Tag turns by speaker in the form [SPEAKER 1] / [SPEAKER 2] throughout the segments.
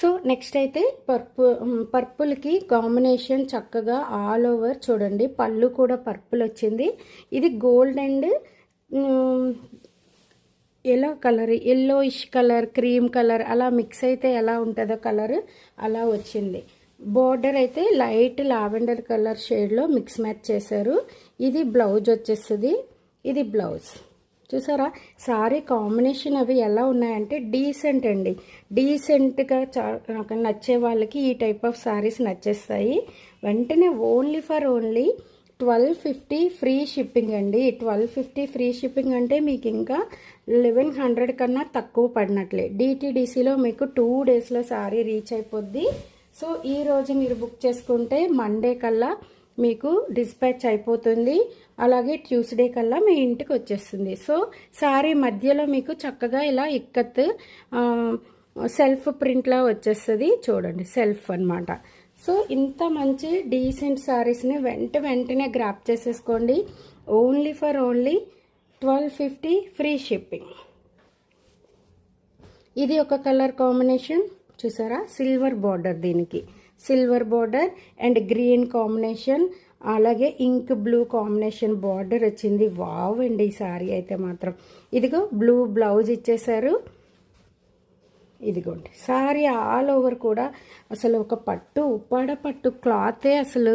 [SPEAKER 1] So next అయితే పర్పుల్కి combination చక్కగా all over చూడండి, పళ్ళు కూడా పర్పుల్ వచ్చింది. ఇది గోల్డ్ అండ్ ఎలా colour, yellowish colour, cream colour అలా మిక్స్ అయితే ఎలా ఉంటుందో కలర్ అలా వచ్చింది. బోర్డర్ అయితే లైట్ లావెండర్ కలర్ షేడ్లో మిక్స్ మ్యాచ్ చేశారు. ఇది బ్లౌజ్ వచ్చేస్తుంది. ఇది బ్లౌజ్ చూసారా. సారీ కాంబినేషన్ అవి ఎలా ఉన్నాయంటే డీసెంట్ అండి. డీసెంట్గా నాకు నచ్చే వాళ్ళకి ఈ టైప్ ఆఫ్ సారీస్ నచ్చేస్తాయి. వెంటనే ఓన్లీ 1250 ఫ్రీ షిప్పింగ్ అండి. 1250 ఫ్రీ షిప్పింగ్ అంటే మీకు ఇంకా 1100 కన్నా తక్కువ పడినట్లే. డిటీడీసీలో మీకు 2 డేస్లో సారీ రీచ్ అయిపోద్ది. సో ఈరోజు మీరు బుక్ చేసుకుంటే మండే కల్లా మీకు డిస్పాచ్ అయిపోతుంది. అలాగే ట్యూస్డే కల్లా మీ ఇంటికి వచ్చేస్తుంది. సో సారీ మధ్యలో మీకు చక్కగా ఇలా ఇక్కత్ సెల్ఫ్ ప్రింట్లా వచ్చేస్తుంది. చూడండి, సెల్ఫ్ అన్నమాట. సో ఇంత మంచి డీసెంట్ సారీస్ని వెంటనే గ్రాప్ చేసేసుకోండి. Only 1250 free shipping. ఇది ఒక కలర్ కాంబినేషన్ చూసారా, సిల్వర్ బార్డర్, దీనికి silver border and green combination, అలాగే ఇంక్ బ్లూ కాంబినేషన్ బార్డర్ వచ్చింది. వావ్ అండి ఈ సారీ అయితే మాత్రం. ఇదిగో బ్లూ బ్లౌజ్ ఇచ్చేసారు. ఇదిగోండి సారీ ఆల్ ఓవర్ కూడా అసలు ఒక ఉప్పాడ పట్టు క్లాతే అసలు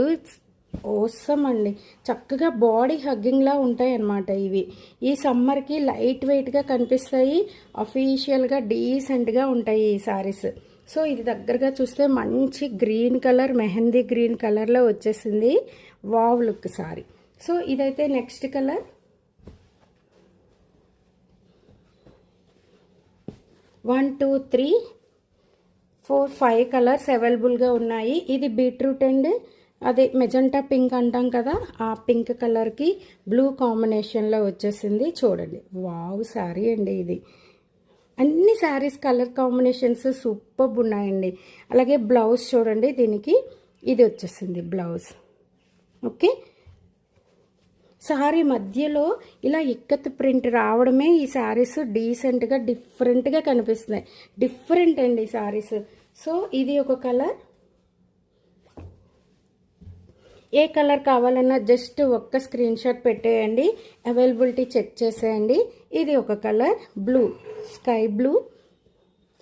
[SPEAKER 1] ఓసం అండి. చక్కగా బాడీ హగ్గింగ్లా ఉంటాయి అన్నమాట ఇవి. ఈ సమ్మర్కి లైట్ వెయిట్గా కనిపిస్తాయి, అఫీషియల్గా డీసెంట్గా ఉంటాయి ఈ సారీస్. సో ఇది దగ్గరగా చూస్తే మంచి గ్రీన్ కలర్, మెహందీ గ్రీన్ కలర్లో వచ్చేసింది. Wow look sorry. సో ఇదైతే నెక్స్ట్ కలర్. 1 2 3 4 5 కలర్స్ అవైలబుల్గా ఉన్నాయి. ఇది బీట్రూట్ అండ్ అదే మెజెంటా పింక్ అంటాం కదా, ఆ పింక్ కలర్కి బ్లూ కాంబినేషన్లో వచ్చేసింది. చూడండి, వావ్ సారీ అండి ఇది. అన్ని శారీస్ కలర్ కాంబినేషన్స్ సూపర్ ఉన్నాయండి. అలాగే బ్లౌజ్ చూడండి, దీనికి ఇది వచ్చేసింది బ్లౌజ్. ఓకే, సారీ మధ్యలో ఇలా ఇక్కత్ ప్రింట్ రావడమే ఈ శారీస్ డీసెంట్గా డిఫరెంట్గా కనిపిస్తున్నాయి. డిఫరెంట్ అండి ఈ శారీస్. సో ఇది ఒక కలర్. ఏ కలర్ కావాలన్నా జస్ట్ ఒక్క స్క్రీన్ షాట్ పెట్టేయండి, అవైలబిలిటీ చెక్ చేసేయండి. ఇది ఒక కలర్ బ్లూ, స్కై బ్లూ,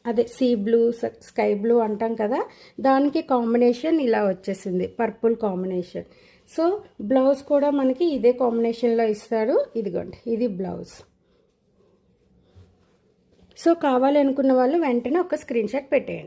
[SPEAKER 1] అదే సీ బ్లూ, స్కై బ్లూ అంటాం కదా, దానికి కాంబినేషన్ ఇలా వచ్చేసింది, పర్పుల్ కాంబినేషన్. సో బ్లౌజ్ కూడా మనకి ఇదే కాంబినేషన్లో ఇస్తాడు. ఇదిగోండి, ఇది బ్లౌజ్. సో కావాలి అనుకున్న వాళ్ళు వెంటనే ఒక స్క్రీన్ షాట్ పెట్టేయండి.